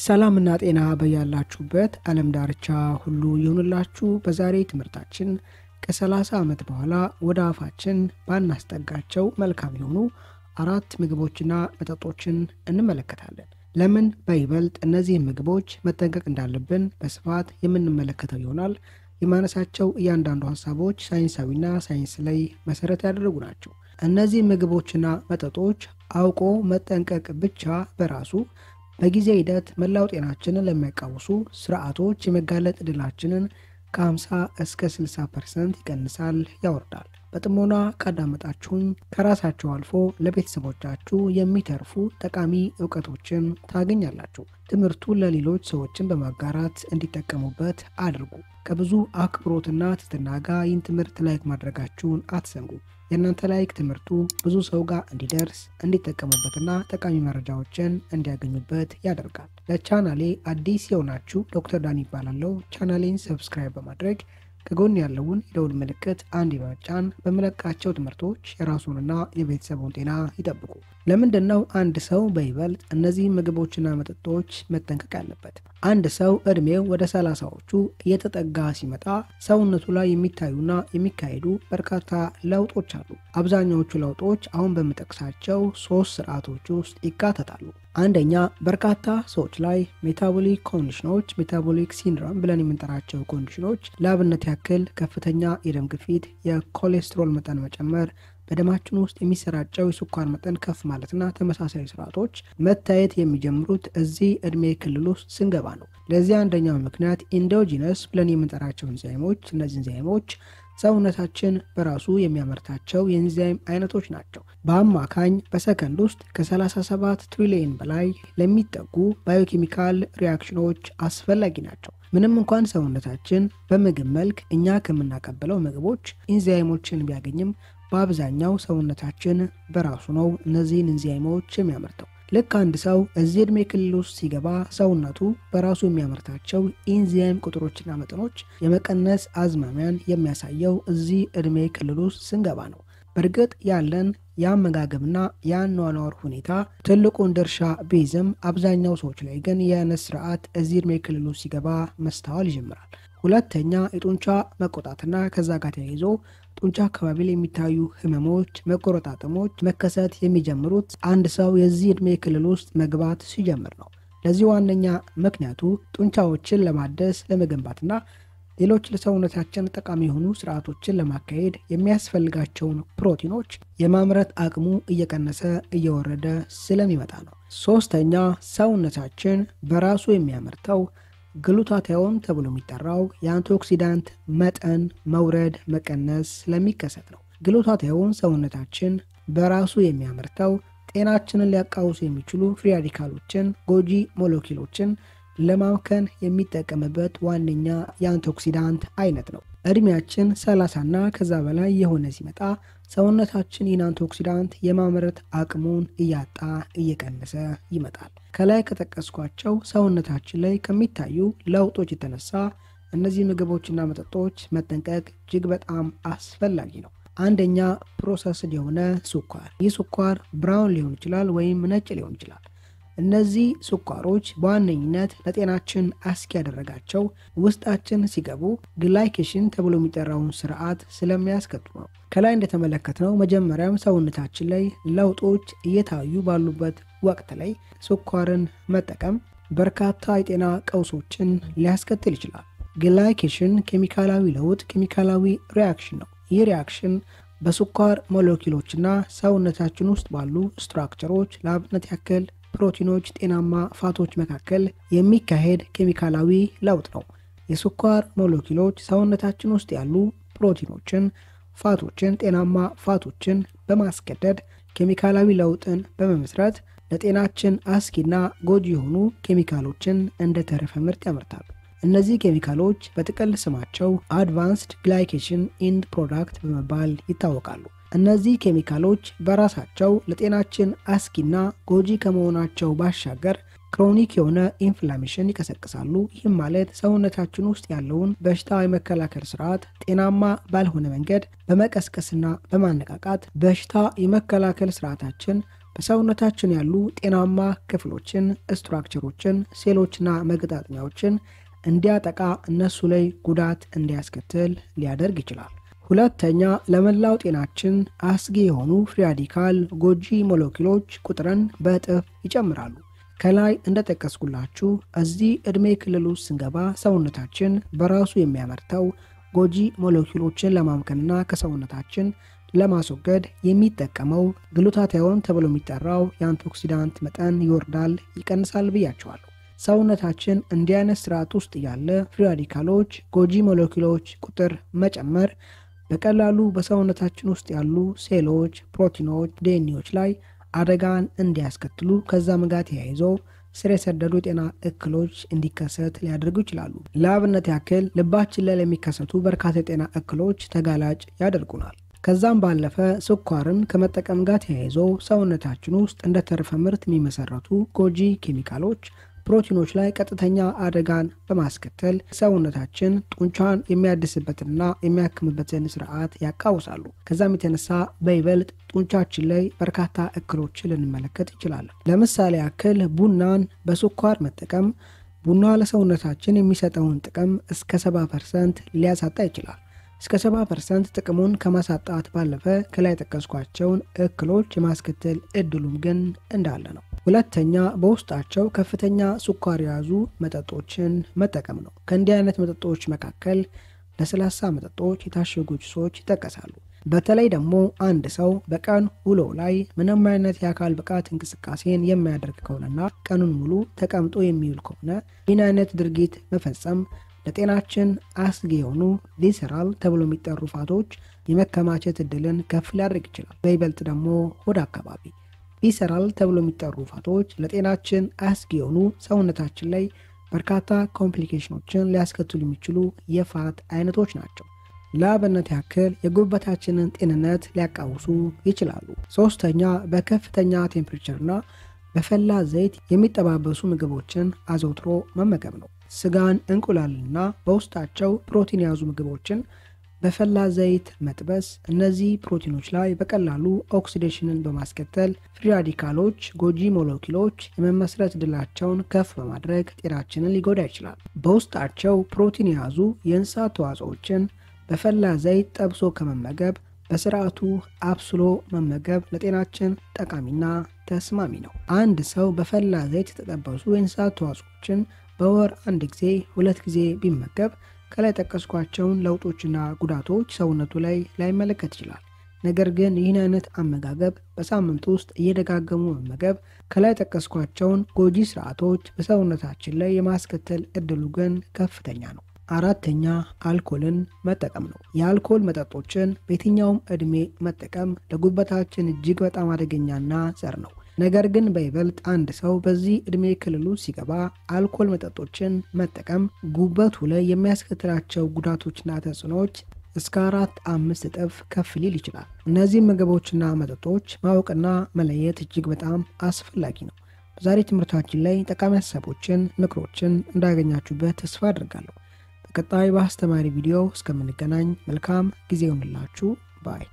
ሰላምና ጤና በያላችሁበት ዓለም ዳርቻ ሁሉ ይሁንላችሁ። በዛሬ ትምህርታችን ከ30 ዓመት በኋላ ወደ አፋችን ባናስጠጋቸው መልካም የሆኑ 4 ምግቦችና መጠጦችን እንመለከታለን። ለምን በይበልጥ እነዚህ ምግቦች መጠንቀቅ እንዳለብን በስፋት የምንመለከተው ይሆናል። የማነሳቸው እያንዳንዱ ሐሳቦች ሳይንሳዊና ሳይንስ ላይ መሰረት ያደረጉ ናቸው። እነዚህ ምግቦችና መጠጦች አውቆ መጠንቀቅ ብቻ በራሱ በጊዜ ሂደት መላው ጤናችንን ለሚያቃውሱ ስርዓቶች የመጋለጥ ዕድላችንን ከ50 እስከ 60% ይቀንሳል፣ ያወርዳል። በጥሞና ካዳመጣችሁኝ ከራሳችሁ አልፎ ለቤተሰቦቻችሁ የሚተርፉ ጠቃሚ ዕውቀቶችን ታገኛላችሁ። ትምህርቱን ለሌሎች ሰዎችን በማጋራት እንዲጠቀሙበት አድርጉ። ከብዙ አክብሮትና ትህትና ጋር ይህን ትምህርት ላይክ ማድረጋችሁን አትዘንጉ። የእናንተ ላይክ ትምህርቱ ብዙ ሰው ጋር እንዲደርስ እንዲጠቀሙበትና ጠቃሚ መረጃዎችን እንዲያገኙበት ያደርጋል። ለቻናሌ አዲስ የሆናችሁ ዶክተር ዳን ይባላለሁ። ቻናሌን ሰብስክራይብ በማድረግ ከጎን ያለውን የደውል ምልክት አንድ በመጫን በመለቃቸው ትምህርቶች የራሱንና የቤተሰቡን ጤና ይጠብቁ። ለምንድነው አንድ ሰው በይበልጥ እነዚህ ምግቦችና መጠጦች መጠንቀቅ ያለበት? አንድ ሰው እድሜው ወደ 30ዎቹ እየተጠጋ ሲመጣ ሰውነቱ ላይ የሚታዩና የሚካሄዱ በርካታ ለውጦች አሉ። አብዛኛዎቹ ለውጦች አሁን በመጠቅሳቸው 3 ስርዓቶች ውስጥ ይካተታሉ። አንደኛ፣ በርካታ ሰዎች ላይ ሜታቦሊክ ኮንዲሽኖች፣ ሜታቦሊክ ሲንድሮም ብለን የምንጠራቸው ኮንዲሽኖች ለአብነት ያክል ከፍተኛ የደም ግፊት፣ የኮሌስትሮል መጠን መጨመር፣ በደማችን ውስጥ የሚሰራጨው የስኳር መጠን ከፍ ማለትና ተመሳሳይ ስርዓቶች መታየት የሚጀምሩት እዚህ እድሜ ክልል ውስጥ ስንገባ ነው። ለዚህ አንደኛው ምክንያት ኢንዶጂነስ ብለን የምንጠራቸው ኢንዛይሞች፣ እነዚህ ኢንዛይሞች ሰውነታችን በራሱ የሚያመርታቸው የኢንዛይም አይነቶች ናቸው። በአማካኝ በሰከንድ ውስጥ ከ37 ትሪሊየን በላይ ለሚጠጉ ባዮኬሚካል ሪያክሽኖች አስፈላጊ ናቸው። ምንም እንኳን ሰውነታችን በምግብ መልክ እኛ ከምናቀበለው ምግቦች ኢንዛይሞችን ቢያገኝም በአብዛኛው ሰውነታችን በራሱ ነው እነዚህን ኢንዛይሞች የሚያመርተው። ልክ አንድ ሰው እዚህ እድሜ ክልል ውስጥ ሲገባ ሰውነቱ በራሱ የሚያመርታቸው ኢንዛይም ቁጥሮችና መጠኖች የመቀነስ አዝማሚያን የሚያሳየው እዚህ እድሜ ክልል ውስጥ ስንገባ ነው። በእርግጥ ያለን የአመጋገብና የአኗኗር ሁኔታ ትልቁን ድርሻ ቢይዝም አብዛኛው ሰዎች ላይ ግን የአይነት ስርዓት እዚህ እድሜ ክልል ውስጥ ሲገባ መስተዋል ይጀምራል። ሁለተኛ፣ የጡንቻ መቆጣትና ከዛ ጋር ተያይዞ ጡንቻ አካባቢ ላይ የሚታዩ ህመሞች፣ መቆረጣጠሞች መከሰት የሚጀምሩት አንድ ሰው የዚህ እድሜ ክልል ውስጥ መግባት ሲጀምር ነው። ለዚህ ዋነኛ ምክንያቱ ጡንቻዎችን ለማደስ ለመገንባትና ሌሎች ለሰውነታችን ጠቃሚ የሆኑ ስርዓቶችን ለማካሄድ የሚያስፈልጋቸውን ፕሮቲኖች የማምረት አቅሙ እየቀነሰ እየወረደ ስለሚመጣ ነው። ሶስተኛ፣ ሰውነታችን በራሱ የሚያመርተው ግሉታቲዮን ተብሎ የሚጠራው የአንቲኦክሲዳንት መጠን መውረድ መቀነስ ስለሚከሰት ነው። ግሉታቲዮን ሰውነታችን በራሱ የሚያመርተው ጤናችንን ሊያቃውሱ የሚችሉ ፍሪ ራዲካሎችን፣ ጎጂ ሞለኪውሎችን ለማምከን የሚጠቀምበት ዋነኛ የአንቲኦክሲዳንት አይነት ነው። እድሜያችን 30ና ከዛ በላይ የሆነ ሲመጣ ሰውነታችን ይህን አንቲኦክሲዳንት የማምረት አቅሙን እያጣ እየቀነሰ ይመጣል። ከላይ ከጠቀስኳቸው ሰውነታችን ላይ ከሚታዩ ለውጦች የተነሳ እነዚህ ምግቦችና መጠጦች መጠንቀቅ እጅግ በጣም አስፈላጊ ነው። አንደኛ፣ ፕሮሰስድ የሆነ ስኳር። ይህ ስኳር ብራውን ሊሆን ይችላል ወይም ነጭ ሊሆን ይችላል። እነዚህ ስኳሮች በዋነኝነት ለጤናችን አስኪ ያደረጋቸው ውስጣችን ሲገቡ ግላይኬሽን ተብሎ የሚጠራውን ስርዓት ስለሚያስከትሉ ነው። ከላይ እንደተመለከትነው መጀመሪያም ሰውነታችን ላይ ለውጦች እየታዩ ባሉበት ወቅት ላይ ስኳርን መጠቀም በርካታ የጤና ቀውሶችን ሊያስከትል ይችላል። ግላይኬሽን ኬሚካላዊ ለውጥ፣ ኬሚካላዊ ሪያክሽን ነው። ይህ ሪያክሽን በስኳር ሞለኪውሎችና ሰውነታችን ውስጥ ባሉ ስትራክቸሮች ለአብነት ያክል ፕሮቲኖች፣ ጤናማ ፋቶች መካከል የሚካሄድ ኬሚካላዊ ለውጥ ነው። የስኳር ሞለኪውሎች ሰውነታችን ውስጥ ያሉ ፕሮቲኖችን፣ ፋቶችን፣ ጤናማ ፋቶችን በማስገደድ ኬሚካላዊ ለውጥን በመመስረት ለጤናችን አስጊና ጎጂ የሆኑ ኬሚካሎችን እንደ ተረፈ ምርት ያመርታሉ። እነዚህ ኬሚካሎች በጥቅል ስማቸው አድቫንስድ ግላይኬሽን ኢንድ ፕሮዳክት በመባል ይታወቃሉ። እነዚህ ኬሚካሎች በራሳቸው ለጤናችን አስጊና ጎጂ ከመሆናቸው ባሻገር ክሮኒክ የሆነ ኢንፍላሜሽን ይቀሰቅሳሉ። ይህም ማለት ሰውነታችን ውስጥ ያለውን በሽታ የመከላከል ስርዓት ጤናማ ባልሆነ መንገድ በመቀስቀስና በማነቃቃት በሽታ የመከላከል ስርዓታችን በሰውነታችን ያሉ ጤናማ ክፍሎችን፣ ስትራክቸሮችን፣ ሴሎችና መገጣጠሚያዎችን እንዲያጠቃ እነሱ ላይ ጉዳት እንዲያስከትል ሊያደርግ ይችላል። ሁለተኛ፣ ለመላው ጤናችን አስጊ የሆኑ ፍሪ ራዲካል ጎጂ ሞለኪውሎች ቁጥርን በእጥፍ ይጨምራሉ። ከላይ እንደጠቀስኩላችሁ እዚህ ዕድሜ ክልል ውስጥ ስንገባ ሰውነታችን በራሱ የሚያመርተው ጎጂ ሞለኪውሎችን ለማምከንና ከሰውነታችን ለማስወገድ የሚጠቀመው ግሉታታዮን ተብሎ የሚጠራው የአንቲኦክሲዳንት መጠን ይወርዳል፣ ይቀንሳል ብያቸዋለሁ። ሰውነታችን እንዲህ አይነት ስርዓት ውስጥ ያለ ፍሪ ራዲካሎች ጎጂ ሞለኪውሎች ቁጥር መጨመር በቀላሉ በሰውነታችን ውስጥ ያሉ ሴሎች፣ ፕሮቲኖች፣ ዲኤንኤዎች ላይ አደጋን እንዲያስከትሉ ከዛም ጋር ተያይዞ ስር የሰደዱ ጤና እክሎች እንዲከሰት ሊያደርጉ ይችላሉ። ለአብነት ያክል ልባችን ላይ ለሚከሰቱ በርካታ የጤና እክሎች ተጋላጭ ያደርጉናል። ከዛም ባለፈ ስኳርን ከመጠቀም ጋር ተያይዞ ሰውነታችን ውስጥ እንደ ተረፈ ምርት የሚመሰረቱ ጎጂ ኬሚካሎች ፕሮቲኖች ላይ ቀጥተኛ አደጋን በማስከተል ሰውነታችን ጡንቻን የሚያድስበትና የሚያክምበትን ስርዓት ያቃውሳሉ። ከዛም የተነሳ በይበልጥ ጡንቻችን ላይ በርካታ እክሎችን ልንመለከት እንችላለን። ለምሳሌ ያክል ቡናን በስኳር መጠቀም ቡና ለሰውነታችን የሚሰጠውን ጥቅም እስከ 70% ሊያሳጣ ይችላል። እስከ 70% ጥቅሙን ከማሳጣት ባለፈ ከላይ ጠቀስኳቸውን እክሎች የማስከተል እድሉም ግን እንዳለ ነው። ሁለተኛ፣ በውስጣቸው ከፍተኛ ስኳር የያዙ መጠጦችን መጠቀም ነው። ከእንዲህ አይነት መጠጦች መካከል ለስላሳ መጠጦች፣ የታሸጉ ጁሶች ይጠቀሳሉ። በተለይ ደግሞ አንድ ሰው በቀን ውሎ ላይ ምንም አይነት የአካል ብቃት እንቅስቃሴን የማያደርግ ከሆነና ቀኑን ሙሉ ተቀምጦ የሚውል ከሆነ ይህን አይነት ድርጊት መፈጸም ለጤናችን አስጊ የሆኑ ቪሰራል ተብሎ የሚጠሩ ፋቶች የመከማቸት እድልን ከፍ ሊያደርግ ይችላል። በይበልጥ ደግሞ ሆድ አካባቢ ቪሰራል ተብሎ የሚጠሩ ፋቶች ለጤናችን አስጊ የሆኑ ሰውነታችን ላይ በርካታ ኮምፕሊኬሽኖችን ሊያስከትሉ የሚችሉ የፋት አይነቶች ናቸው። ለአብነት ያክል የጉበታችንን ጤንነት ሊያቃውሱ ይችላሉ። ሶስተኛ፣ በከፍተኛ ቴምፕሬቸርና በፈላ ዘይት የሚጠባበሱ ምግቦችን አዘውትሮ መመገብ ነው። ስጋን፣ እንቁላልና በውስጣቸው ፕሮቲን የያዙ ምግቦችን በፈላ ዘይት መጥበስ እነዚህ ፕሮቲኖች ላይ በቀላሉ ኦክሲዴሽንን በማስከተል ፍሪ ራዲካሎች ጎጂ ሞለኪውሎች የመመስረት ዕድላቸውን ከፍ በማድረግ ጤናችንን ሊጎዳ ይችላል። በውስጣቸው ፕሮቲን የያዙ የእንስሳት ተዋጽኦችን በፈላ ዘይት ጠብሶ ከመመገብ በስርዓቱ አብስሎ መመገብ ለጤናችን ጠቃሚና ተስማሚ ነው። አንድ ሰው በፈላ ዘይት የተጠበሱ የእንስሳት ተዋጽኦችን በወር 1 ጊዜ 2 ጊዜ ቢመገብ ከላይ ጠቀስኳቸውን ለውጦችና ጉዳቶች ሰውነቱ ላይ ላይመለከት ይችላል። ነገር ግን ይህን አይነት አመጋገብ በሳምንት ውስጥ እየደጋገሙ መመገብ ከላይ ጠቀስኳቸውን ጎጂ ስርዓቶች በሰውነታችን ላይ የማስከተል እድሉ ግን ከፍተኛ ነው። አራተኛ፣ አልኮልን መጠቀም ነው። የአልኮል መጠጦችን በየትኛውም እድሜ መጠቀም ለጉበታችን እጅግ በጣም አደገኛና ጸር ነው። ነገር ግን በይበልጥ አንድ ሰው በዚህ እድሜ ክልሉ ሲገባ አልኮል መጠጦችን መጠቀም ጉበቱ ላይ የሚያስከትላቸው ጉዳቶችና ተጽዕኖዎች እስከ 4-5 እጥፍ ከፍ ሊል ይችላል። እነዚህ ምግቦችና መጠጦች ማወቅና መለየት እጅግ በጣም አስፈላጊ ነው። በዛሬ ትምህርታችን ላይ ጠቃሚ ሀሳቦችን፣ ምክሮችን እንዳገኛችሁበት ተስፋ አድርጋለሁ። በቀጣይ በአስተማሪ ቪዲዮ እስከምንገናኝ መልካም ጊዜ ይሁንላችሁ ባይ